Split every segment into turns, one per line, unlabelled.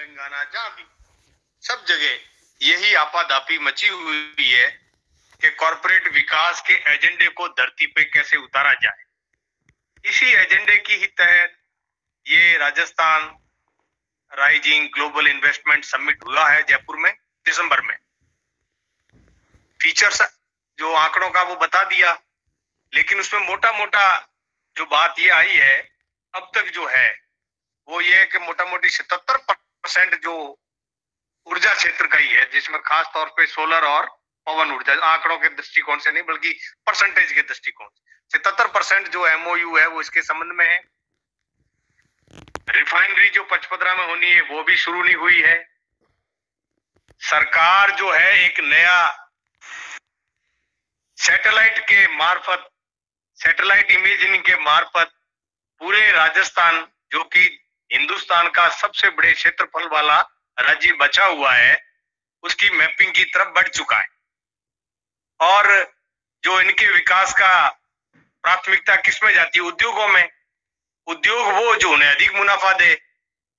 तेलंगाना, जहां भी, सब जगह यही आपाधापी मची हुई है कि कॉरपोरेट विकास के एजेंडे को धरती पे कैसे उतारा जाए। इसी एजेंडे की ही तहत ये Rajasthan rising global investment summit हुआ है जयपुर में दिसंबर में। फीचर्स जो आंकड़ों का वो बता दिया, लेकिन उसमें मोटा मोटा जो बात ये आई है अब तक जो है वो ये है कि मोटा मोटी 77% जो ऊर्जा क्षेत्र का ही है, जिसमें खास तौर पे सोलर और पवन ऊर्जा, आंकड़ों के दृष्टिकोण से नहीं बल्कि परसेंटेज के दृष्टिकोण से 77% जो एमओयू है वो इसके संबंध में है। रिफाइनरी जो पचपदरा में होनी है वो भी शुरू नहीं हुई है। सरकार जो है एक नया सैटेलाइट इमेजिंग के मार्फत पूरे राजस्थान, जो कि हिंदुस्तान का सबसे बड़े क्षेत्रफल वाला राज्य बचा हुआ है, उसकी मैपिंग की तरफ बढ़ चुका है। और जो इनके विकास का प्राथमिकता किसमें जाती है? उद्योगों में। उद्योग वो जो उन्हें अधिक मुनाफा दे,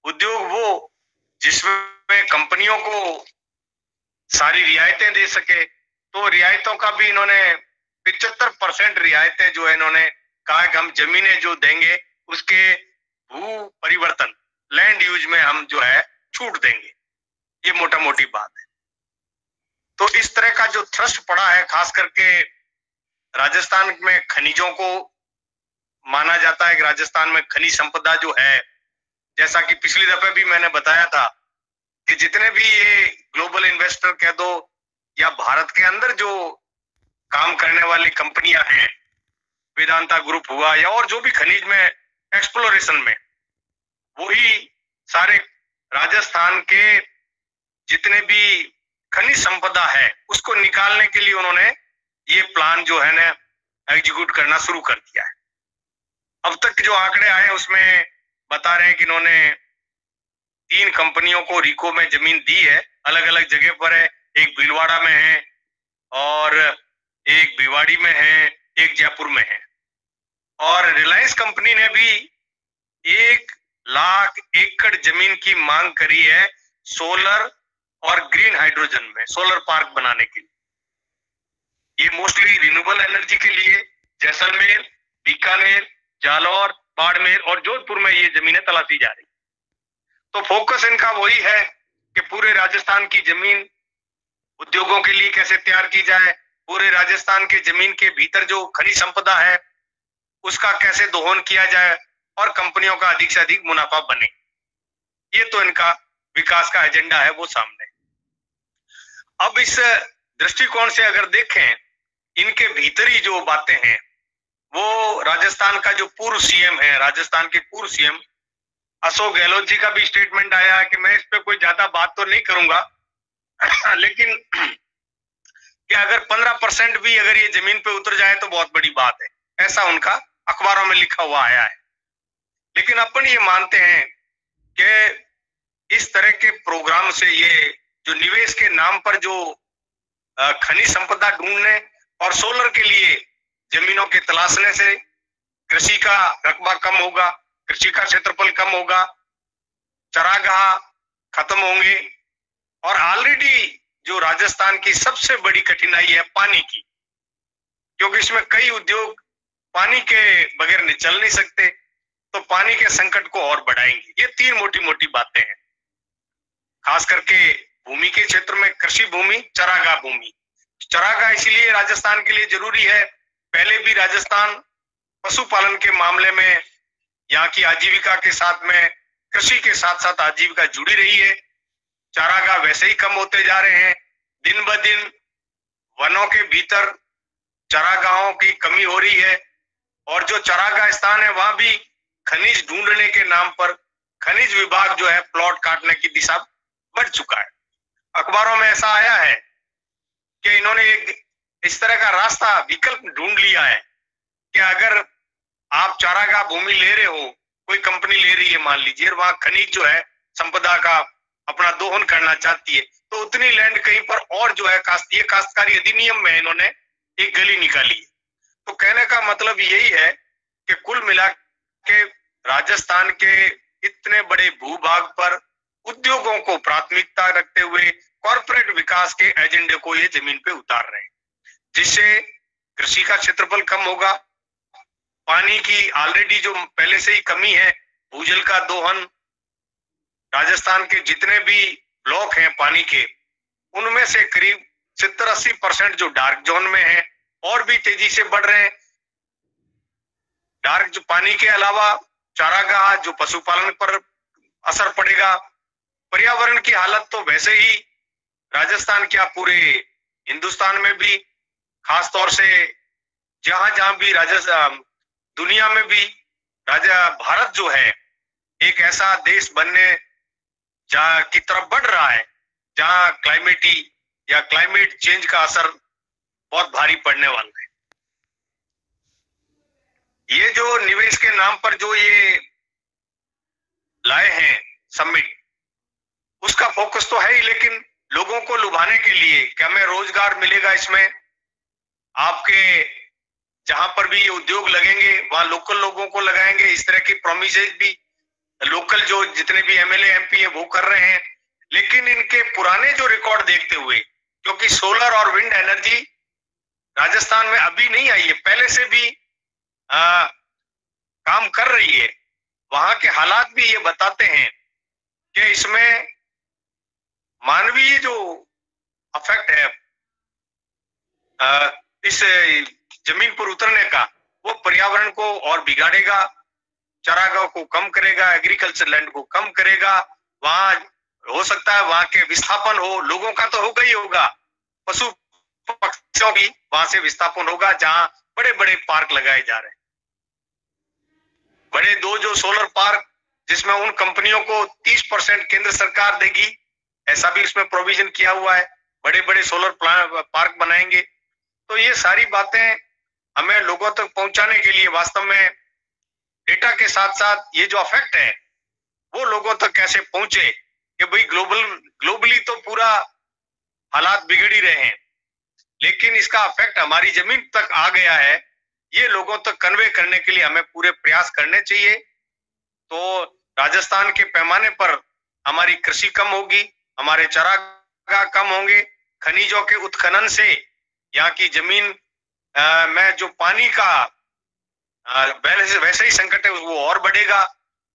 उद्योग वो जिसमें कंपनियों को सारी रियायतें दे सके। तो रियायतों का भी इन्होंने 75% रियायतें जो है इन्होंने कहा कि हम जमीनें जो देंगे उसके भू परिवर्तन, लैंड यूज में हम जो है छूट देंगे। ये मोटा मोटी बात है। तो इस तरह का जो थ्रस्ट पड़ा है, खास करके राजस्थान में खनिजों को माना जाता है कि राजस्थान में खनिज संपदा जो है, जैसा कि पिछली दफे भी मैंने बताया था कि जितने भी ये ग्लोबल इन्वेस्टर कह दो या भारत के अंदर जो काम करने वाली कंपनियां हैं, वेदांता ग्रुप हुआ या और जो भी खनिज में एक्सप्लोरेशन में, वही सारे राजस्थान के जितने भी खनिज संपदा है उसको निकालने के लिए उन्होंने ये प्लान जो है ना एग्जीक्यूट करना शुरू कर दिया है। अब तक जो आंकड़े आए उसमें बता रहे हैं कि इन्होंने 3 कंपनियों को रीको में जमीन दी है, अलग अलग जगह पर है। एक भीलवाड़ा में है और एक भिवाड़ी में है, एक जयपुर में है। और रिलायंस कंपनी ने भी 1 लाख एकड़ जमीन की मांग करी है सोलर और ग्रीन हाइड्रोजन में, सोलर पार्क बनाने के लिए। ये मोस्टली रिन्यूएबल एनर्जी के लिए जैसलमेर, बीकानेर, जालौर, बाड़मेर और जोधपुर में ये जमीनें तलाशी जा रही। तो फोकस इनका वही है कि पूरे राजस्थान की जमीन उद्योगों के लिए कैसे तैयार की जाए, पूरे राजस्थान के जमीन के भीतर जो खनिज संपदा है उसका कैसे दोहन किया जाए और कंपनियों का अधिक से अधिक मुनाफा बने। ये तो इनका विकास का एजेंडा है, वो सामने। अब इस दृष्टिकोण से अगर देखें, इनके भीतरी जो बातें हैं, वो राजस्थान का जो पूर्व सीएम है, राजस्थान के पूर्व सीएम अशोक गहलोत जी का भी स्टेटमेंट आया है कि मैं इस पे कोई ज्यादा बात तो नहीं करूंगा, लेकिन कि अगर 15% भी अगर ये जमीन पे उतर जाए तो बहुत बड़ी बात है, ऐसा उनका अखबारों में लिखा हुआ आया है। लेकिन अपन ये मानते हैं कि इस तरह के प्रोग्राम से ये जो निवेश के नाम पर जो खनिज संपदा ढूंढने और सोलर के लिए जमीनों के तलाशने से कृषि का रकबा कम होगा, कृषि का क्षेत्रफल कम होगा, चरागाह खत्म होंगे। और ऑलरेडी जो राजस्थान की सबसे बड़ी कठिनाई है पानी की, क्योंकि इसमें कई उद्योग पानी के बगैर चल नहीं सकते, तो पानी के संकट को और बढ़ाएंगे। ये 3 मोटी मोटी बातें हैं। खास करके भूमि के क्षेत्र में कृषि भूमि, चरागाह भूमि। चरागाह इसीलिए राजस्थान के लिए जरूरी है, पहले भी राजस्थान पशुपालन के मामले में यहाँ की आजीविका के साथ में कृषि के साथ साथ आजीविका जुड़ी रही है। चारागाह वैसे ही कम होते जा रहे हैं, दिन ब दिन वनों के भीतर चारागाहों की कमी हो रही है। और जो चारागाह स्थान है वहां भी खनिज ढूंढने के नाम पर खनिज विभाग जो है प्लॉट काटने की दिशा बढ़ चुका है। अखबारों में ऐसा आया है कि इन्होंने एक इस तरह का रास्ता विकल्प ढूंढ लिया है कि अगर आप चारागाह भूमि ले रहे हो, कोई कंपनी ले रही है मान लीजिए, और वहां खनिज जो है संपदा का अपना दोहन करना चाहती है, तो उतनी लैंड कहीं पर और जो है ये काश्तकारी अधिनियम में इन्होंने एक गली निकाली है। तो कहने का मतलब यही है कि कुल मिला के राजस्थान के इतने बड़े भूभाग पर उद्योगों को प्राथमिकता रखते हुए कॉर्पोरेट विकास के एजेंडे को ये जमीन पे उतार रहे हैं, जिससे कृषि का क्षेत्रफल कम होगा, पानी की ऑलरेडी जो पहले से ही कमी है, भूजल का दोहन, राजस्थान के जितने भी ब्लॉक हैं पानी के, उनमें से करीब 70-80% जो डार्क जोन में है और भी तेजी से बढ़ रहे हैं। डार्क जो पानी के अलावा चारागाह, जो पशुपालन पर असर पड़ेगा, पर्यावरण की हालत तो वैसे ही राजस्थान क्या पूरे हिंदुस्तान में भी, खास तौर से जहां जहां भी राजस्थान दुनिया में भी भारत जो है एक ऐसा देश बनने की तरफ बढ़ रहा है जहां क्लाइमेट चेंज का असर बहुत भारी पड़ने वाला है। ये जो निवेश के नाम पर जो ये लाए हैं समिट, उसका फोकस तो है ही, लेकिन लोगों को लुभाने के लिए क्या हमें रोजगार मिलेगा इसमें, आपके जहां पर भी ये उद्योग लगेंगे वहां लोकल लोगों को लगाएंगे, इस तरह की प्रोमिसेस भी लोकल जो जितने भी एमएलए एमपी है वो कर रहे हैं। लेकिन इनके पुराने जो रिकॉर्ड देखते हुए, क्योंकि सोलर और विंड एनर्जी राजस्थान में अभी नहीं आई है, पहले से भी काम कर रही है, वहां के हालात भी ये बताते हैं कि इसमें मानवीय जो अफेक्ट है इस जमीन पर उतरने का, वो पर्यावरण को और बिगाड़ेगा, चारागाह को कम करेगा, एग्रीकल्चर लैंड को कम करेगा, वहां हो सकता है वहां के विस्थापन हो, लोगों का तो होगा ही होगा, पशु पक्षियों भी वहां से विस्थापन होगा, जहां बड़े बड़े पार्क लगाए जा रहे हैं। बड़े दो जो सोलर पार्क जिसमें उन कंपनियों को 30% केंद्र सरकार देगी, ऐसा भी इसमें प्रोविजन किया हुआ है, बड़े बड़े सोलर पार्क बनाएंगे। तो ये सारी बातें हमें लोगों तक पहुंचाने के लिए वास्तव में डेटा के साथ साथ ये जो अफेक्ट है वो लोगों तक कैसे पहुंचे कि भाई ग्लोबली तो पूरा हालात बिगड़ ही रहे हैं, लेकिन इसका अफेक्ट हमारी जमीन तक आ गया है, ये लोगों तक कन्वे करने के लिए हमें पूरे प्रयास करने चाहिए। तो राजस्थान के पैमाने पर हमारी कृषि कम होगी, हमारे चारागाह कम होंगे, खनिजों के उत्खनन से यहाँ की जमीन में जो पानी का वैसे ही संकट है वो और बढ़ेगा,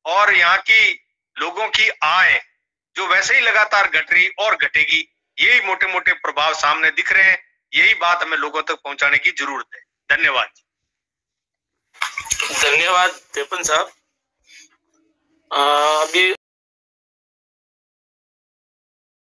और यहाँ की लोगों की आय जो वैसे ही लगातार घट रही और घटेगी। यही मोटे मोटे प्रभाव सामने दिख रहे हैं, यही बात हमें लोगों तक पहुंचाने की जरूरत है। धन्यवाद।
धन्यवाद तेपन साहब। अभी